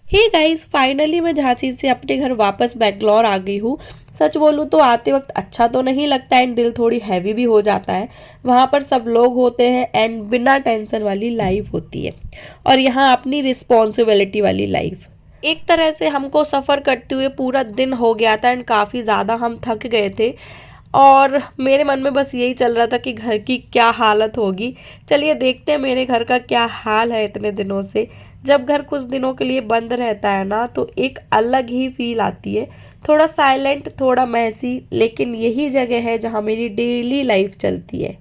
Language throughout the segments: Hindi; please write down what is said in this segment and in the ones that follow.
हे गाइस, फाइनली मैं झांसी से अपने घर वापस बेंगलोर आ गई हूँ। सच बोलूँ तो आते वक्त अच्छा तो नहीं लगता एंड दिल थोड़ी हैवी भी हो जाता है। वहाँ पर सब लोग होते हैं एंड बिना टेंशन वाली लाइफ होती है और यहाँ अपनी रिस्पॉन्सिबिलिटी वाली लाइफ। एक तरह से हमको सफ़र करते हुए पूरा दिन हो गया था एंड काफ़ी ज़्यादा हम थक गए थे और मेरे मन में बस यही चल रहा था कि घर की क्या हालत होगी। चलिए देखते हैं मेरे घर का क्या हाल है इतने दिनों से। जब घर कुछ दिनों के लिए बंद रहता है ना तो एक अलग ही फील आती है। थोड़ा साइलेंट, थोड़ा मैसी, लेकिन यही जगह है जहाँ मेरी डेली लाइफ चलती है।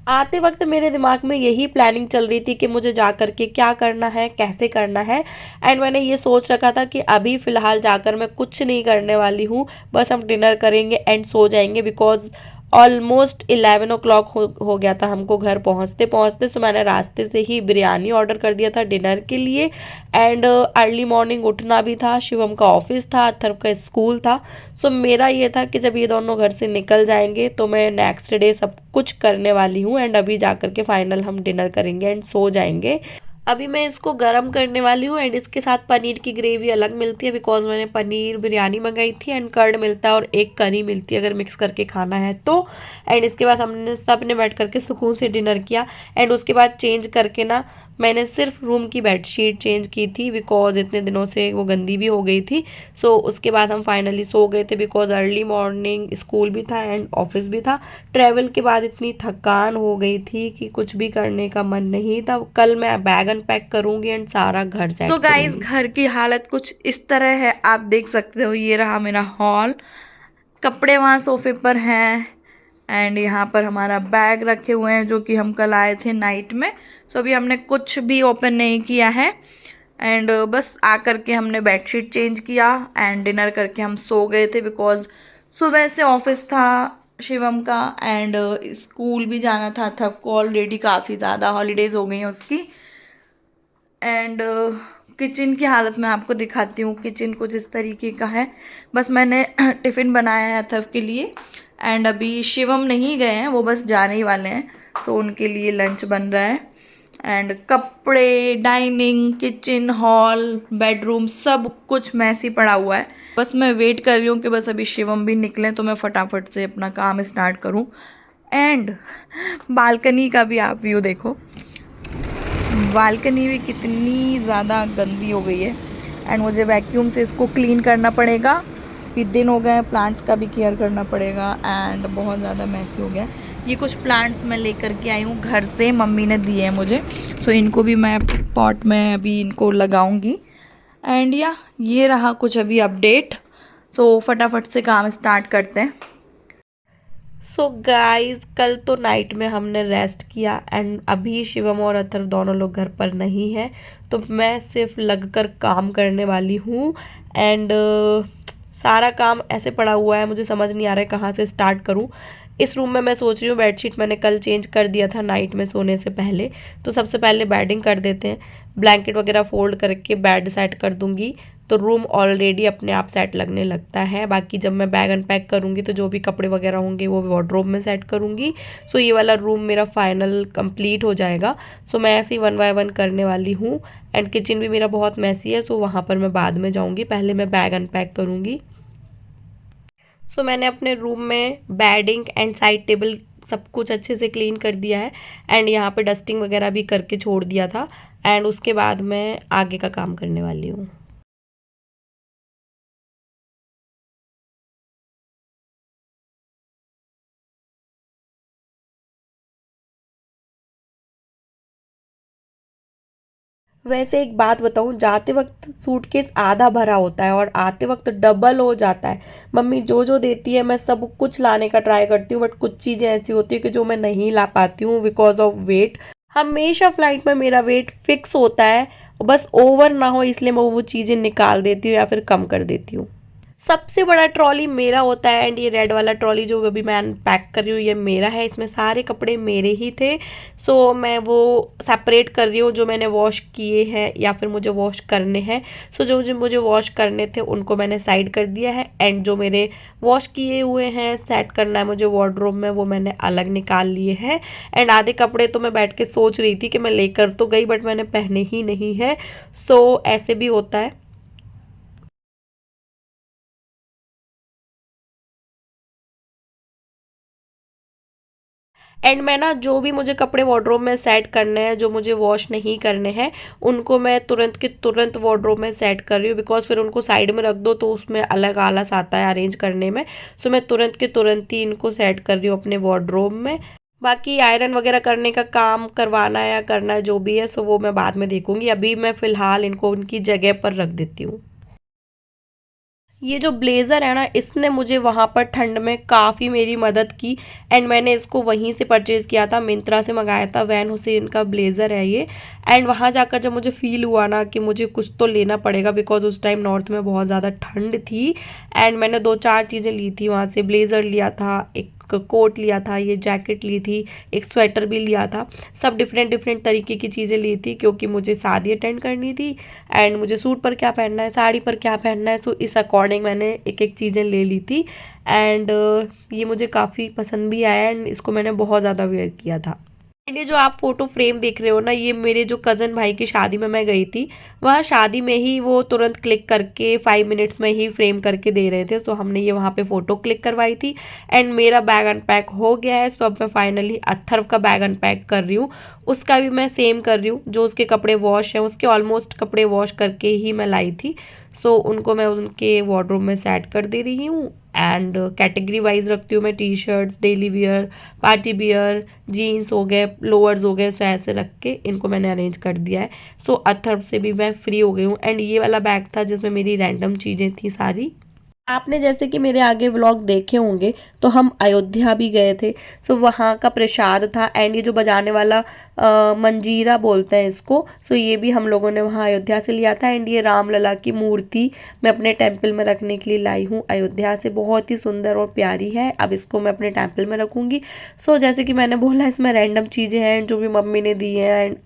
आते वक्त मेरे दिमाग में यही प्लानिंग चल रही थी कि मुझे जा कर के क्या करना है, कैसे करना है। एंड मैंने ये सोच रखा था कि अभी फ़िलहाल जाकर मैं कुछ नहीं करने वाली हूँ, बस हम डिनर करेंगे एंड सो जाएंगे बिकॉज़ ऑलमोस्ट 11 o'clock हो गया था हमको घर पहुँचते पहुँचते। सो मैंने रास्ते से ही बिरयानी ऑर्डर कर दिया था डिनर के लिए एंड अर्ली मॉर्निंग उठना भी था। शिवम का ऑफिस था, अथर्व का स्कूल था। सो मेरा ये था कि जब ये दोनों घर से निकल जाएंगे तो मैं नेक्स्ट डे सब कुछ करने वाली हूँ एंड अभी जा कर के फाइनल हम डिनर करेंगे एंड सो जाएंगे। अभी मैं इसको गरम करने वाली हूँ एंड इसके साथ पनीर की ग्रेवी अलग मिलती है बिकॉज मैंने पनीर बिरयानी मंगाई थी एंड कर्ड मिलता है और एक करी मिलती है अगर मिक्स करके खाना है तो। एंड इसके बाद हमने सब ने बैठ करके सुकून से डिनर किया एंड उसके बाद चेंज करके ना मैंने सिर्फ रूम की बेडशीट चेंज की थी बिकॉज इतने दिनों से वो गंदी भी हो गई थी। सो उसके बाद हम फाइनली सो गए थे बिकॉज अर्ली मॉर्निंग स्कूल भी था एंड ऑफिस भी था। ट्रैवल के बाद इतनी थकान हो गई थी कि कुछ भी करने का मन नहीं था। कल मैं बैग अनपैक करूंगी एंड सारा घर सेट सो गाइस, करूंगी। घर की हालत कुछ इस तरह है, आप देख सकते हो। ये रहा मेरा हॉल। कपड़े वहाँ सोफे पर हैं एंड यहाँ पर हमारा बैग रखे हुए हैं जो कि हम कल आए थे नाइट में। सो अभी हमने कुछ भी ओपन नहीं किया है एंड बस आ करके हमने बेडशीट चेंज किया एंड डिनर करके हम सो गए थे बिकॉज सुबह से ऑफिस था शिवम का एंड स्कूल भी जाना था। सबको ऑलरेडी काफ़ी ज़्यादा हॉलीडेज़ हो गई हैं उसकी। एंड किचन की हालत मैं आपको दिखाती हूँ। किचन कुछ इस तरीके का है। बस मैंने टिफ़िन बनाया है अथर्व के लिए एंड अभी शिवम नहीं गए हैं, वो बस जाने ही वाले हैं। सो उनके लिए लंच बन रहा है एंड कपड़े, डाइनिंग, किचन, हॉल, बेडरूम सब कुछ मैसी पड़ा हुआ है। बस मैं वेट कर रही हूँ कि बस अभी शिवम भी निकलें तो मैं फटाफट से अपना काम स्टार्ट करूँ। एंड बालकनी का भी आप व्यू देखो। बालकनी भी कितनी ज़्यादा गंदी हो गई है एंड मुझे वैक्यूम से इसको क्लीन करना पड़ेगा। फिर दिन हो गए हैं, प्लांट्स का भी केयर करना पड़ेगा एंड बहुत ज़्यादा मैसी हो गया है। ये कुछ प्लांट्स मैं लेकर के आई हूँ घर से, मम्मी ने दिए हैं मुझे। सो इनको भी मैं पॉट में अभी इनको लगाऊंगी एंड ये रहा कुछ अभी अपडेट। सो फटाफट से काम स्टार्ट करते हैं। सो गाइस, कल तो नाइट में हमने रेस्ट किया एंड अभी शिवम और अथर्व दोनों लोग घर पर नहीं हैं तो मैं सिर्फ लगकर काम करने वाली हूँ एंड सारा काम ऐसे पड़ा हुआ है, मुझे समझ नहीं आ रहा है कहाँ से स्टार्ट करूँ। इस रूम में मैं सोच रही हूँ बेडशीट मैंने कल चेंज कर दिया था नाइट में सोने से पहले, तो सबसे पहले बेडिंग कर देते हैं। ब्लैंकेट वगैरह फोल्ड करके बेड सेट कर दूंगी तो रूम ऑलरेडी अपने आप सेट लगने लगता है। बाकी जब मैं बैग अनपैक करूँगी तो जो भी कपड़े वगैरह होंगे वो वार्डरोब में सेट करूँगी। सो ये वाला रूम मेरा फाइनल कंप्लीट हो जाएगा। सो मैं ऐसे ही वन बाय वन करने वाली हूँ एंड किचन भी मेरा बहुत मैसी है, सो वहाँ पर मैं बाद में जाऊँगी, पहले मैं बैग अनपैक करूँगी। सो मैंने अपने रूम में बेडिंग एंड साइड टेबल सब कुछ अच्छे से क्लीन कर दिया है एंड यहाँ पे डस्टिंग वगैरह भी करके छोड़ दिया था एंड उसके बाद मैं आगे का काम करने वाली हूँ। वैसे एक बात बताऊं, जाते वक्त सूटकेस आधा भरा होता है और आते वक्त डबल हो जाता है। मम्मी जो जो देती है मैं सब कुछ लाने का ट्राई करती हूँ बट कुछ चीज़ें ऐसी होती है कि जो मैं नहीं ला पाती हूँ बिकॉज ऑफ वेट। हमेशा फ्लाइट में मेरा वेट फिक्स होता है, बस ओवर ना हो इसलिए मैं वो चीज़ें निकाल देती हूँ या फिर कम कर देती हूँ। सबसे बड़ा ट्रॉली मेरा होता है एंड ये रेड वाला ट्रॉली जो अभी मैं पैक कर रही हूँ ये मेरा है, इसमें सारे कपड़े मेरे ही थे। सो मैं वो सेपरेट कर रही हूँ जो मैंने वॉश किए हैं या फिर मुझे वॉश करने हैं। सो जो जो मुझे वॉश करने थे उनको मैंने साइड कर दिया है एंड जो मेरे वॉश किए हुए हैं सेट करना है मुझे वार्डरोब में, वो मैंने अलग निकाल लिए हैं। एंड आधे कपड़े तो मैं बैठ के सोच रही थी कि मैं लेकर तो गई बट मैंने पहने ही नहीं है। सो ऐसे भी होता है। एंड मैं ना जो भी मुझे कपड़े वार्डरोब में सेट करने हैं, जो मुझे वॉश नहीं करने हैं, उनको मैं तुरंत के तुरंत वार्डरोब में सेट कर रही हूँ, बिकॉज फिर उनको साइड में रख दो तो उसमें अलग आलस आता है अरेंज करने में। सो मैं तुरंत के तुरंत ही इनको सेट कर रही हूँ अपने वार्डरोब में। बाकी आयरन वगैरह करने का काम करवाना है या करना है जो भी है, सो वो मैं बाद में देखूंगी। अभी मैं फ़िलहाल इनको उनकी जगह पर रख देती हूँ। ये जो ब्लेज़र है ना, इसने मुझे वहाँ पर ठंड में काफ़ी मेरी मदद की। एंड मैंने इसको वहीं से परचेज़ किया था, मिंत्रा से मंगाया था। वैन हुसैन का ब्लेज़र है ये। एंड वहाँ जाकर जब मुझे फ़ील हुआ ना कि मुझे कुछ तो लेना पड़ेगा, बिकॉज उस टाइम नॉर्थ में बहुत ज़्यादा ठंड थी। एंड मैंने 2-4 चीज़ें ली थी वहाँ से। ब्लेज़र लिया था, एक कोट लिया था, ये जैकेट ली थी, एक स्वेटर भी लिया था। सब डिफरेंट डिफरेंट तरीके की चीज़ें ली थी, क्योंकि मुझे शादी अटेंड करनी थी। एंड मुझे सूट पर क्या पहनना है, साड़ी पर क्या पहनना है, सो इस अकॉर्डिंग मैंने एक एक चीज़ें ले ली थी। एंड ये मुझे काफ़ी पसंद भी आया, एंड इसको मैंने बहुत ज़्यादा वेयर किया था। एंड ये जो आप फोटो फ्रेम देख रहे हो ना, ये मेरे जो कज़न भाई की शादी में मैं गई थी, वहाँ शादी में ही वो तुरंत क्लिक करके 5 मिनट्स में ही फ्रेम करके दे रहे थे। सो हमने ये वहाँ पे फ़ोटो क्लिक करवाई थी। एंड मेरा बैग अनपैक हो गया है। सो अब मैं फाइनली अथर्व का बैग अनपैक कर रही हूँ। उसका भी मैं सेम कर रही हूँ, जो उसके कपड़े वॉश हैं उसके ऑलमोस्ट कपड़े वॉश करके ही मैं लाई थी। सो उनको मैं उनके वार्डरोब में सेट कर दे रही हूँ। एंड कैटेगरी वाइज रखती हूँ मैं, T shirts, daily wear, party wear, jeans हो गए, लोअर्स हो गए। सो ऐसे रख के इनको मैंने अरेंज कर दिया है। सो अथर्व से भी मैं फ्री हो गई हूँ। एंड ये वाला बैग था जिसमें मेरी रैंडम चीज़ें थी सारी। आपने जैसे कि मेरे आगे व्लॉग देखे होंगे, तो हम अयोध्या भी गए थे। सो वहाँ का प्रसाद था। एंड ये जो बजाने वाला मंजीरा बोलते हैं इसको, सो ये भी हम लोगों ने वहाँ अयोध्या से लिया था। एंड ये रामलला की मूर्ति मैं अपने टेम्पल में रखने के लिए लाई हूँ अयोध्या से। बहुत ही सुंदर और प्यारी है। अब इसको मैं अपने टेम्पल में रखूँगी। सो जैसे कि मैंने बोला, इसमें रैंडम चीज़ें हैं जो भी मम्मी ने दी हैं। एंड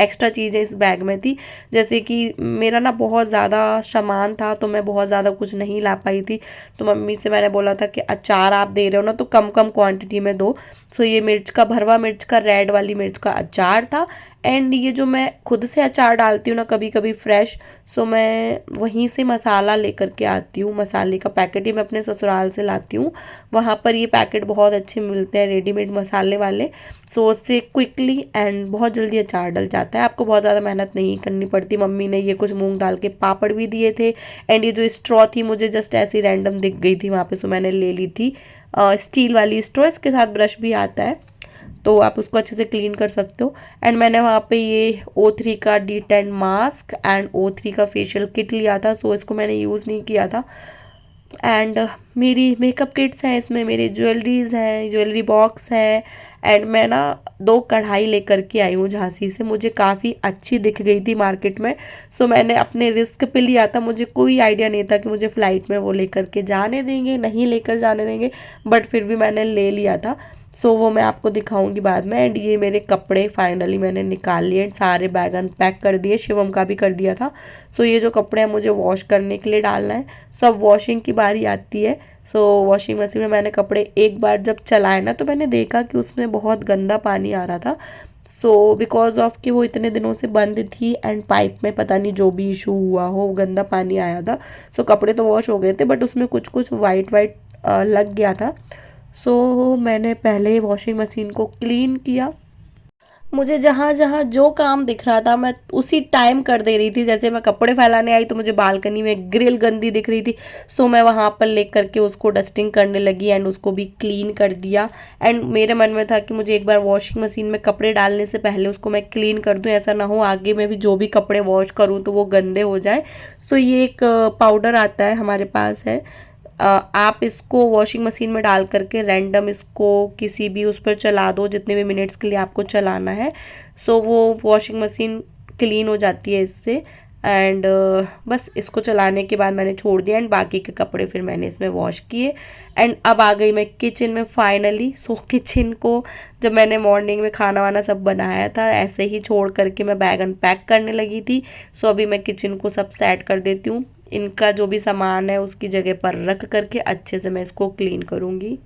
एक्स्ट्रा चीज़ें इस बैग में थी। जैसे कि मेरा ना बहुत ज़्यादा सामान था, तो मैं बहुत ज़्यादा कुछ नहीं ला पाई थी। तो मम्मी से मैंने बोला था कि अचार आप दे रहे हो ना, तो कम कम क्वांटिटी में दो। सो ये मिर्च का, भरवा मिर्च का, रेड वाली मिर्च का अचार था। एंड ये जो मैं खुद से अचार डालती हूँ ना कभी कभी फ्रेश, सो मैं वहीं से मसाला लेकर के आती हूँ। मसाले का पैकेट ही मैं अपने ससुराल से लाती हूँ। वहाँ पर ये पैकेट बहुत अच्छे मिलते हैं, रेडीमेड मसाले वाले। सो उससे क्विकली एंड बहुत जल्दी अचार डल जाता है। आपको बहुत ज़्यादा मेहनत नहीं करनी पड़ती। मम्मी ने ये कुछ मूंग दाल के पापड़ भी दिए थे। एंड ये जो स्ट्रॉ थी मुझे जस्ट ऐसी रैंडम दिख गई थी वहाँ पे, सो मैंने ले ली थी। स्टील वाली स्ट्रॉ, इसके साथ ब्रश भी आता है, तो आप उसको अच्छे से क्लीन कर सकते हो। एंड मैंने वहाँ पे ये O3 का D10 मास्क एंड O3 का फेशियल किट लिया था। सो इसको मैंने यूज़ नहीं किया था। एंड मेरी मेकअप किट्स हैं इसमें, मेरी ज्वेलरीज हैं, ज्वेलरी बॉक्स है। एंड मैं ना 2 कढ़ाई लेकर के आई हूँ झांसी से, मुझे काफ़ी अच्छी दिख गई थी मार्केट में। सो मैंने अपने रिस्क पे लिया था। मुझे कोई आइडिया नहीं था कि मुझे फ़्लाइट में वो लेकर के जाने देंगे, नहीं लेकर जाने देंगे, बट फिर भी मैंने ले लिया था। सो वो मैं आपको दिखाऊंगी बाद में। एंड ये मेरे कपड़े फाइनली मैंने निकाल लिए एंड सारे बैग अनपैक कर दिए, शिवम का भी कर दिया था। सो ये जो कपड़े हैं मुझे वॉश करने के लिए डालना है। सो अब वॉशिंग की बारी आती है। सो वॉशिंग मशीन में मैंने कपड़े एक बार जब चलाए ना, तो मैंने देखा कि उसमें बहुत गंदा पानी आ रहा था। सो बिकॉज ऑफ कि वो इतने दिनों से बंद थी एंड पाइप में पता नहीं जो भी इशू हुआ हो, गंदा पानी आया था। सो कपड़े तो वॉश हो गए थे, बट उसमें कुछ कुछ वाइट वाइट लग गया था। सो मैंने पहले वॉशिंग मशीन को क्लीन किया। मुझे जहाँ जहाँ जो काम दिख रहा था मैं उसी टाइम कर दे रही थी। जैसे मैं कपड़े फैलाने आई तो मुझे बालकनी में ग्रिल गंदी दिख रही थी, सो मैं वहाँ पर लेकर के उसको डस्टिंग करने लगी एंड उसको भी क्लीन कर दिया। एंड मेरे मन में था कि मुझे एक बार वॉशिंग मशीन में कपड़े डालने से पहले उसको मैं क्लीन कर दूँ, ऐसा ना हो आगे में भी जो भी कपड़े वॉश करूँ तो वो गंदे हो जाए। सो ये एक पाउडर आता है, हमारे पास है। आप इसको वॉशिंग मशीन में डाल करके रैंडम इसको किसी भी उस पर चला दो, जितने भी मिनट्स के लिए आपको चलाना है। सो वो वॉशिंग मशीन क्लीन हो जाती है इससे। एंड बस इसको चलाने के बाद मैंने छोड़ दिया एंड बाकी के कपड़े फिर मैंने इसमें वॉश किए। एंड अब आ गई मैं किचन में फाइनली। सो किचन को जब मैंने मॉर्निंग में खाना वाना सब बनाया था, ऐसे ही छोड़ करके मैं बैग अनपैक करने लगी थी। सो अभी मैं किचन को सब सेट कर देती हूँ। इनका जो भी सामान है उसकी जगह पर रख करके अच्छे से मैं इसको क्लीन करूँगी।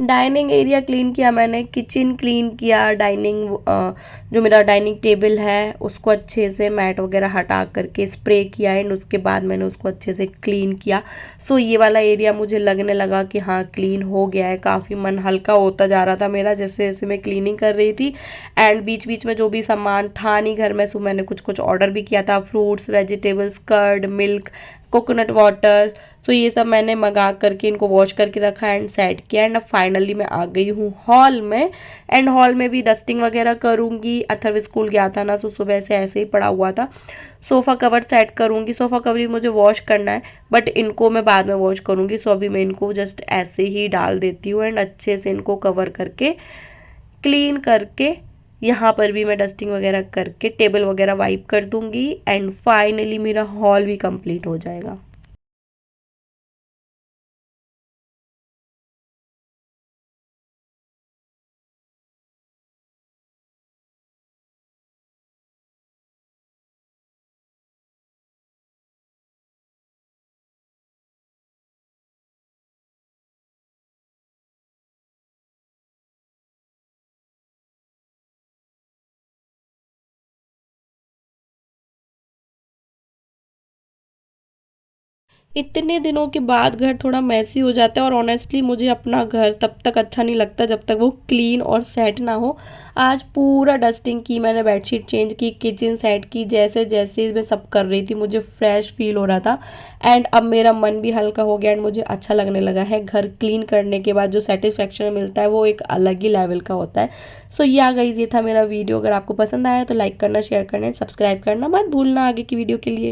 डाइनिंग एरिया क्लीन किया मैंने, किचन क्लीन किया, जो मेरा डाइनिंग टेबल है उसको अच्छे से मैट वगैरह हटा करके स्प्रे किया एंड उसके बाद मैंने उसको अच्छे से क्लीन किया। सो ये वाला एरिया मुझे लगने लगा कि हाँ क्लीन हो गया है, काफ़ी मन हल्का होता जा रहा था मेरा जैसे जैसे मैं क्लीनिंग कर रही थी। एंड बीच बीच में जो भी सामान था नहीं घर में, सो मैंने कुछ कुछ ऑर्डर भी किया था, fruits, vegetables, curd, milk, coconut water. So ये सब मैंने मंगा करके इनको वॉश करके रखा एंड सेट किया। एंड अब फाइनली मैं आ गई हूँ हॉल में। एंड हॉल में भी डस्टिंग वगैरह करूँगी। अथर्व स्कूल गया था ना, सो सुबह से ऐसे ही पड़ा हुआ था। सोफ़ा कवर सेट करूँगी, सोफ़ा कवर भी मुझे वॉश करना है बट इनको मैं बाद में वॉश करूँगी। सो अभी मैं इनको जस्ट ऐसे ही डाल देती हूँ एंड अच्छे से इनको कवर करके क्लीन करके यहाँ पर भी मैं डस्टिंग वगैरह करके टेबल वगैरह वाइप कर दूँगी। एंड फाइनली मेरा हॉल भी कंप्लीट हो जाएगा। इतने दिनों के बाद घर थोड़ा मैसी हो जाता है और ऑनेस्टली मुझे अपना घर तब तक अच्छा नहीं लगता जब तक वो क्लीन और सेट ना हो। आज पूरा डस्टिंग की मैंने, बेडशीट चेंज की, किचन सेट की, जैसे जैसे मैं सब कर रही थी मुझे फ्रेश फील हो रहा था। एंड अब मेरा मन भी हल्का हो गया एंड मुझे अच्छा लगने लगा है। घर क्लीन करने के बाद जो सेटिस्फेक्शन मिलता है वो एक अलग ही लेवल का होता है। सो या गाइस, ये था मेरा वीडियो। अगर आपको पसंद आया तो लाइक करना, शेयर करना, सब्सक्राइब करना मत भूलना आगे की वीडियो के लिए।